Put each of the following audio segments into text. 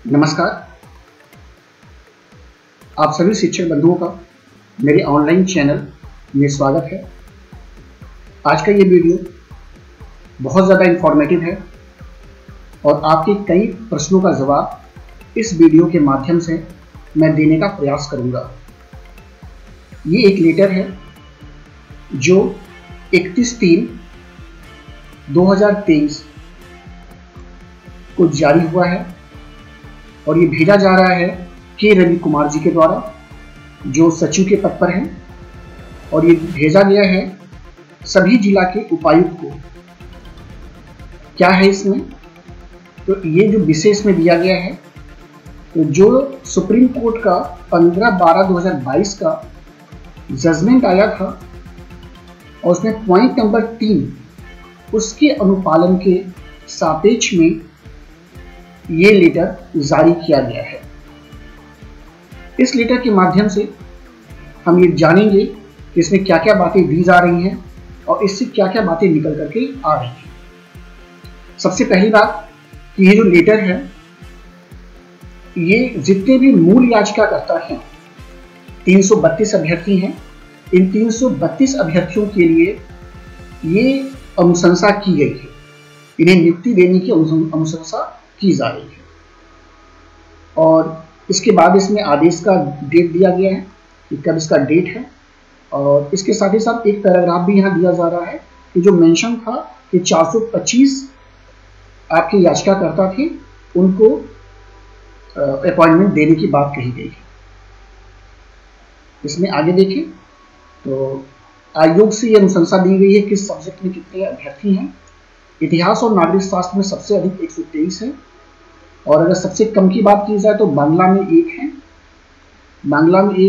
नमस्कार। आप सभी शिक्षक बंधुओं का मेरे ऑनलाइन चैनल में स्वागत है। आज का ये वीडियो बहुत ज़्यादा इंफॉर्मेटिव है और आपके कई प्रश्नों का जवाब इस वीडियो के माध्यम से मैं देने का प्रयास करूँगा। ये एक लेटर है जो 31/3/2023 को जारी हुआ है और ये भेजा जा रहा है के रवि कुमार जी के द्वारा, जो सचिव के पद पर हैं, और ये भेजा गया है सभी जिला के उपायुक्त को। क्या है इसमें? तो ये जो विशेष में दिया गया है, तो जो सुप्रीम कोर्ट का 15/12/2022 का जजमेंट आया था और उसमें पॉइंट नंबर 3 उसके अनुपालन के सापेक्ष में ये लेटर जारी किया गया है। इस लेटर के माध्यम से हम ये जानेंगे कि इसमें क्या क्या बातें दी जा रही हैं और इससे क्या क्या बातें निकल करके आ रही हैं। सबसे पहली बात कि ये जो लेटर है, ये जितने भी मूल याचिकाकर्ता हैं, 332 अभ्यर्थी हैं, इन 332 अभ्यर्थियों के लिए ये अनुशंसा की गई है। इन्हें नियुक्ति देने की अनुशंसा की जा रही है और इसके बाद इसमें आदेश का डेट दिया गया है कि कब इसका डेट है। और इसके साथ ही साथ एक पैराग्राफ भी यहाँ दिया जा रहा है कि जो मेंशन था कि 425 आपके याचिकाकर्ता थे, उनको अपॉइंटमेंट देने की बात कही गई है। इसमें आगे देखें तो आयोग से यह अनुशंसा दी गई है कि सब्जेक्ट में कितने अभ्यर्थी हैं। इतिहास और नागरिक शास्त्र में सबसे अधिक 123 है और अगर सबसे कम की बात की जाए तो बांग्ला में 1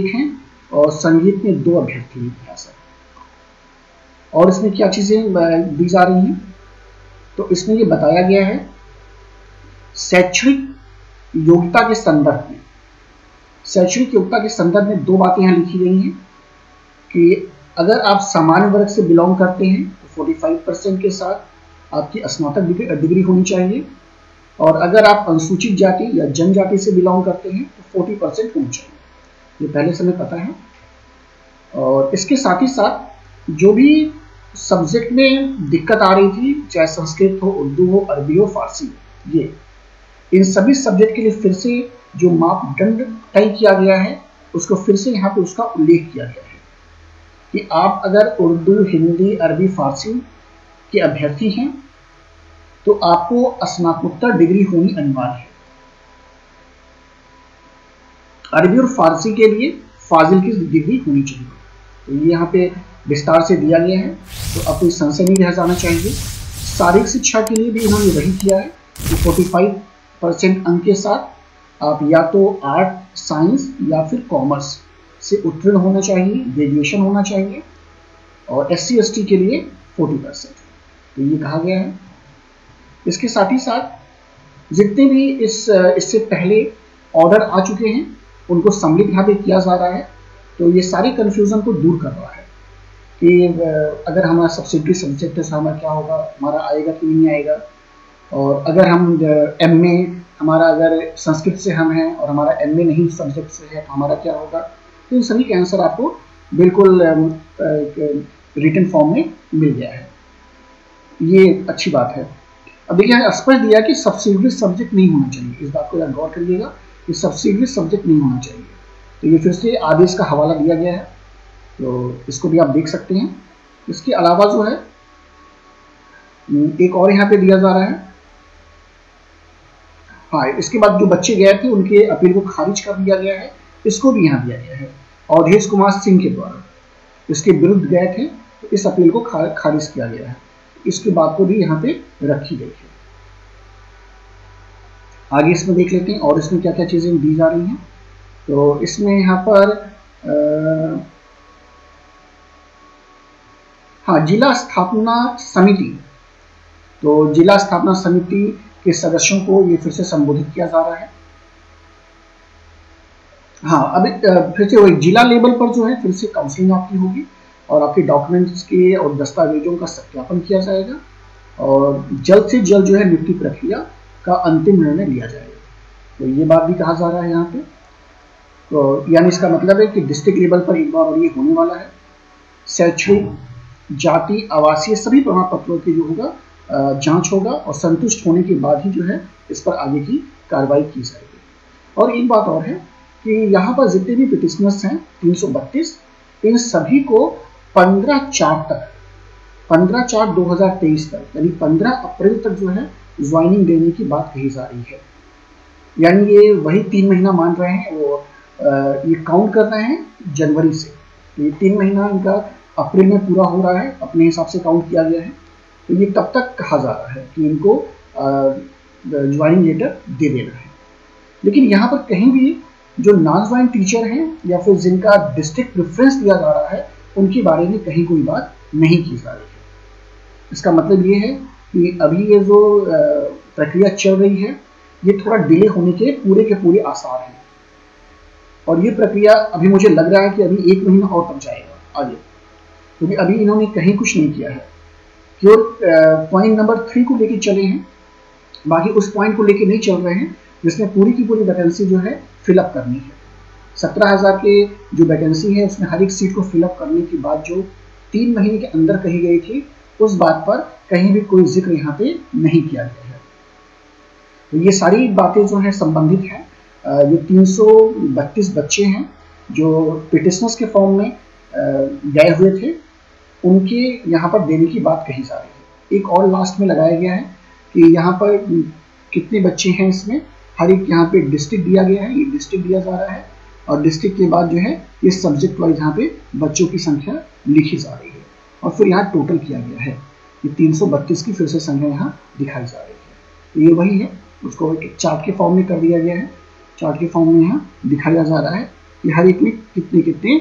है, और संगीत में 2 अभ्यर्थी हैं। और इसमें क्या चीजें दी जा रही हैं, तो इसमें ये बताया गया है शैक्षणिक योग्यता के संदर्भ में। शैक्षणिक योग्यता के संदर्भ में 2 बातें यहाँ लिखी गई हैं कि अगर आप सामान्य वर्ग से बिलोंग करते हैं तो 45% के साथ आपकी स्नातक डिग्री होनी चाहिए, और अगर आप अनुसूचित जाति या जनजाति से बिलोंग करते हैं तो 40% होनी चाहिए। ये पहले से हमें पता है। और इसके साथ ही साथ जो भी सब्जेक्ट में दिक्कत आ रही थी, चाहे संस्कृत हो, उर्दू हो, अरबी हो, फारसी, ये इन सभी सब्जेक्ट के लिए फिर से जो मापदंड तय किया गया है उसको फिर से यहाँ पे उसका उल्लेख किया गया है कि आप अगर उर्दू, हिंदी, अरबी, फारसी के अभ्यर्थी हैं तो आपको स्नातकोत्तर डिग्री होनी अनिवार्य है। अरबी और फारसी के लिए फाजिल की डिग्री होनी चाहिए। तो ये यहाँ पे विस्तार से दिया गया है, तो अब कोई संशय नहीं रह जाना चाहिए। शारीरिक शिक्षा के लिए भी इन्होंने वही किया है कि 45% अंक के साथ आप या तो आर्ट, साइंस या फिर कॉमर्स से उत्तीर्ण होना चाहिए, ग्रेजुएशन होना चाहिए, और SC ST के लिए 40%। तो ये कहा गया है। इसके साथ ही साथ जितने भी इससे पहले ऑर्डर आ चुके हैं उनको सम्मिलित यहाँ पे किया जा रहा है। तो ये सारी कन्फ्यूजन को दूर कर रहा है कि अगर हमारा सब्सिडरी सब्जेक्ट से हमारा क्या होगा, हमारा आएगा कि नहीं आएगा, और अगर हम MA हमारा अगर संस्कृत से हम हैं और हमारा MA नहीं सब्जेक्ट से है तो हमारा क्या होगा। तो इन सभी के आंसर आपको बिल्कुल रिटन फॉर्म में मिल गया है। ये अच्छी बात है। अब देखिए यहाँ स्पष्ट दिया कि सब्सिडरी सब्जेक्ट नहीं होना चाहिए। इस बात को गौर करिएगा कि सब्सिडरी सब्जेक्ट नहीं होना चाहिए। तो ये फिर से आदेश का हवाला दिया गया है, तो इसको भी आप देख सकते हैं। इसके अलावा जो है एक और यहाँ पे दिया जा रहा है। हाँ, इसके बाद जो बच्चे गए थे उनके अपील को खारिज कर दिया गया है, इसको भी यहाँ दिया गया है। अवधेश कुमार सिंह के द्वारा इसके विरुद्ध गए थे तो इस अपील को खारिज किया गया है। इसकी बात को भी यहाँ पे रखी गई है। आगे इसमें देख लेते हैं और इसमें क्या क्या चीजें दी जा रही हैं। तो इसमें यहाँ पर हाँ, जिला स्थापना समिति, तो जिला स्थापना समिति के सदस्यों को ये फिर से संबोधित किया जा रहा है। हाँ, अभी फिर से वही जिला लेवल पर जो है फिर से काउंसलिंग आपकी होगी और आपके डॉक्यूमेंट्स के और दस्तावेजों का सत्यापन किया जाएगा और जल्द से जल्द जो है नियुक्ति प्रक्रिया का अंतिम निर्णय लिया जाएगा। तो ये बात भी कहा जा रहा है यहाँ पे। तो यानी इसका मतलब है कि डिस्ट्रिक्ट लेवल पर एक बार और ये होने वाला है। शैक्षणिक, जाति, आवासीय सभी प्रमाण पत्रों की जो होगा जांच होगा और संतुष्ट होने के बाद ही जो है इस पर आगे की कार्रवाई की जाएगी। और एक बात और है कि यहाँ पर जितने भी पिटिशनर्स हैं 332, इन सभी को 15/4/2023 तक यानी 15 अप्रैल तक जो है ज्वाइनिंग देने की बात कही जा रही है। यानी ये वही 3 महीना मान रहे हैं, वो ये काउंट कर रहे हैं जनवरी से। तो ये 3 महीना इनका अप्रैल में पूरा हो रहा है, अपने हिसाब से काउंट किया गया है। तो ये तब तक कहा जा रहा है कि इनको ज्वाइनिंग लेटर दे देना है। लेकिन यहाँ पर कहीं भी जो नॉन ज्वाइन टीचर हैं या फिर जिनका डिस्ट्रिक्ट प्रेफरेंस दिया जा रहा है उनके बारे में कहीं कोई बात नहीं की जा रही है। इसका मतलब ये है कि अभी ये जो प्रक्रिया चल रही है ये थोड़ा डिले होने के पूरे आसार हैं। और ये प्रक्रिया अभी मुझे लग रहा है कि अभी 1 महीना और तक जाएगा आगे, क्योंकि अभी इन्होंने कहीं कुछ नहीं किया है। केवल पॉइंट नंबर 3 को लेके चले हैं, बाकी उस पॉइंट को लेके नहीं चल रहे हैं जिसमें पूरी की पूरी वैकेंसी जो है फिलअप करनी है। 17,000 के जो वैकेंसी है उसमें हर एक सीट को फिलअप करने की बात जो 3 महीने के अंदर कही गई थी, उस बात पर कहीं भी कोई जिक्र यहाँ पे नहीं किया गया है। तो ये सारी बातें जो है संबंधित हैं। ये 332 बच्चे हैं जो पिटिशनर्स के फॉर्म में गए हुए थे, उनके यहाँ पर देने की बात कही जा रही है। एक और लास्ट में लगाया गया है कि यहाँ पर कितने बच्चे हैं, इसमें हर एक यहाँ पे डिस्ट्रिक्ट दिया गया है, ये डिस्ट्रिक्ट दिया जा रहा है और डिस्ट्रिक्ट के बाद जो है ये सब्जेक्ट वाइज यहाँ पे बच्चों की संख्या लिखी जा रही है और फिर यहाँ टोटल किया गया है। ये 332 की फिर से संख्या यहाँ दिखाई जा रही है। तो ये वही है, उसको एक चार्ट के फॉर्म में कर दिया गया है। चार्ट के फॉर्म में यहाँ दिखाया जा रहा है कि हर एक में कितने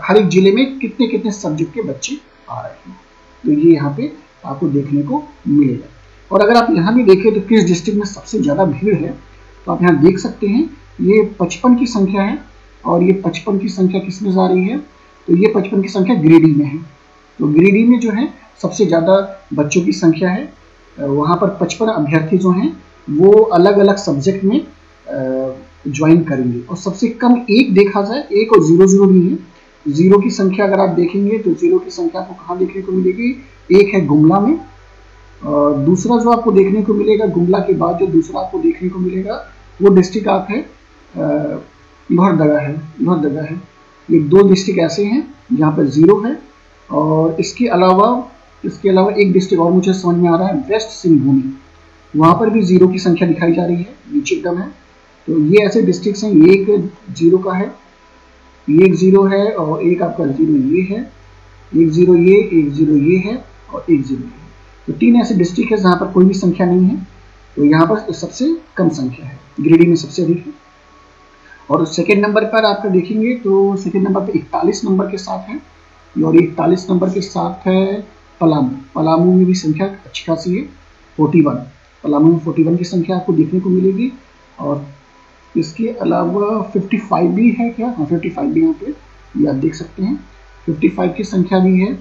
हर एक जिले में कितने सब्जेक्ट के बच्चे आ रहे हैं। तो ये यहाँ पे आपको देखने को मिलेगा। और अगर आप यहाँ भी देखें तो किस डिस्ट्रिक्ट में सबसे ज़्यादा भीड़ है, तो आप यहाँ देख सकते हैं ये 55 की संख्या है। और ये 55 की संख्या किस में जा रही है, तो ये 55 की संख्या गिरिडीह में है। तो गिरिडीह में जो है सबसे ज़्यादा बच्चों की संख्या है। वहाँ पर 55 अभ्यर्थी जो हैं वो अलग अलग सब्जेक्ट में ज्वाइन करेंगे। और सबसे कम एक देखा जाए, 1 और 0 भी है। 0 की संख्या अगर आप देखेंगे तो 0 की संख्या आपको कहाँ देखने को मिलेगी, एक है गुमला में, और दूसरा जो आपको देखने को मिलेगा गुमला के बाद जो दूसरा आपको देखने को मिलेगा वो डिस्ट्रिक्ट आप है लोहरदगा है। ये 2 डिस्ट्रिक्ट ऐसे हैं जहाँ पर 0 है। और इसके अलावा एक डिस्ट्रिक्ट और मुझे समझ में आ रहा है, वेस्ट सिंहभूम, वहाँ पर भी 0 की संख्या दिखाई जा रही है, नीचे एकदम है। तो ये ऐसे डिस्ट्रिक्ट्स हैं, ये एक 0 का है, ये एक 0 है और एक आपका 0 ये है, एक 0 ये, एक 0 ये है और एक 0 ये। तो 3 ऐसे डिस्ट्रिक्ट है जहाँ पर कोई भी संख्या नहीं है। तो यहाँ पर सबसे कम संख्या है, गिरिडीह में सबसे अधिक है। और सेकेंड नंबर पर आपका देखेंगे तो सेकेंड नंबर पर 41 नंबर के साथ है, और 41 नंबर के साथ है पलामू में भी संख्या अच्छी खासी है, 41। पलामू में 41 की संख्या आपको देखने को मिलेगी। और इसके अलावा 55 भी है क्या, हाँ 55 भी यहाँ पे ये आप देख सकते हैं, 55 की संख्या भी है।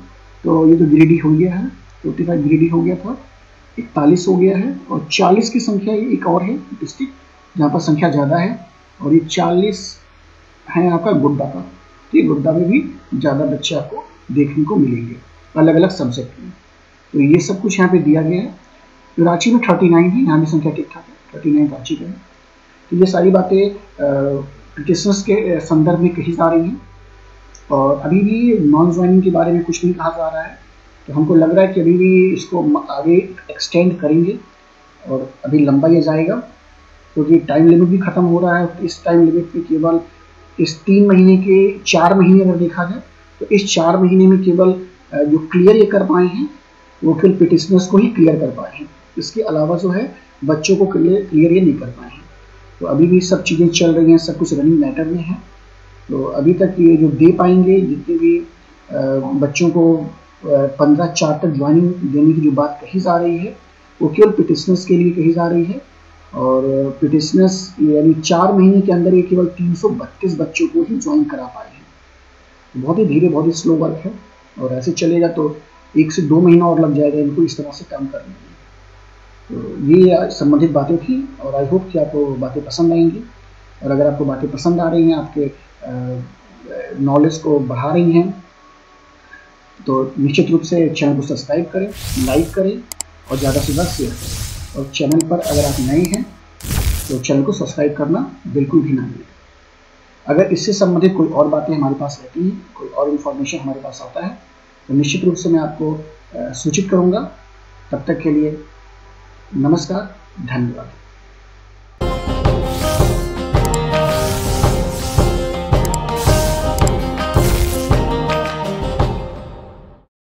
तो ये तो गिरिडीह हो गया है, 55 गिरिडीह हो गया था, 41 हो गया है। और 40 की संख्या ये एक और है डिस्ट्रिक्ट जहाँ पर संख्या ज़्यादा है, और ये 40 है आपका गोड्डा का। तो ये गोड्डा में भी ज़्यादा बच्चे आपको देखने को मिलेंगे अलग अलग सब्जेक्ट में। तो ये सब कुछ यहाँ पे दिया गया है। तो रांची में 39 है, यहाँ भी संख्या ठीक ठाक है, 39 रांची का है। तो ये सारी बातें पिटिशनर्स के संदर्भ में कही जा रही हैं। और अभी भी नॉन ज्वाइनिंग के बारे में कुछ नहीं कहा जा रहा है। तो हमको लग रहा है कि अभी भी इसको आगे एक्सटेंड करेंगे और अभी लंबा ये जाएगा, क्योंकि टाइम लिमिट भी ख़त्म हो रहा है। इस टाइम लिमिट में केवल इस 3 महीने के 4 महीने अगर देखा जाए तो इस 4 महीने में केवल जो क्लियर ये कर पाए हैं वो केवल पिटिशनर्स को ही क्लियर कर पाए हैं। इसके अलावा जो है बच्चों को क्लियर ये नहीं कर पाए हैं। तो अभी भी सब चीज़ें चल रही हैं, सब कुछ रनिंग मैटर में है। तो अभी तक ये जो दे पाएंगे, जितने भी बच्चों को 15/4 तक ज्वाइनिंग देने की जो बात कही जा रही है वो केवल पिटिशनर्स के लिए कही जा रही है। और पिटिशनर्स यानी 4 महीने के अंदर ये केवल 332 बच्चों को ही ज्वाइन करा पाए हैं। बहुत ही धीरे, बहुत ही स्लो वर्क है, और ऐसे चलेगा तो 1 से 2 महीना और लग जाएगा इनको इस तरह से काम करने में। तो ये संबंधित बातें थी और आई होप कि आपको बातें पसंद आएंगी। और अगर आपको बातें पसंद आ रही हैं, आपके नॉलेज को बढ़ा रही हैं, तो निश्चित रूप से चैनल को सब्सक्राइब करें, लाइक करें और ज़्यादा से ज़्यादा शेयर करें। और चैनल पर अगर आप नए हैं तो चैनल को सब्सक्राइब करना बिल्कुल भी ना भूलें। अगर इससे संबंधित कोई और बातें हमारे पास रहती हैं, कोई और इन्फॉर्मेशन हमारे पास आता है, तो निश्चित रूप से मैं आपको सूचित करूँगा। तब तक के लिए नमस्कार, धन्यवाद।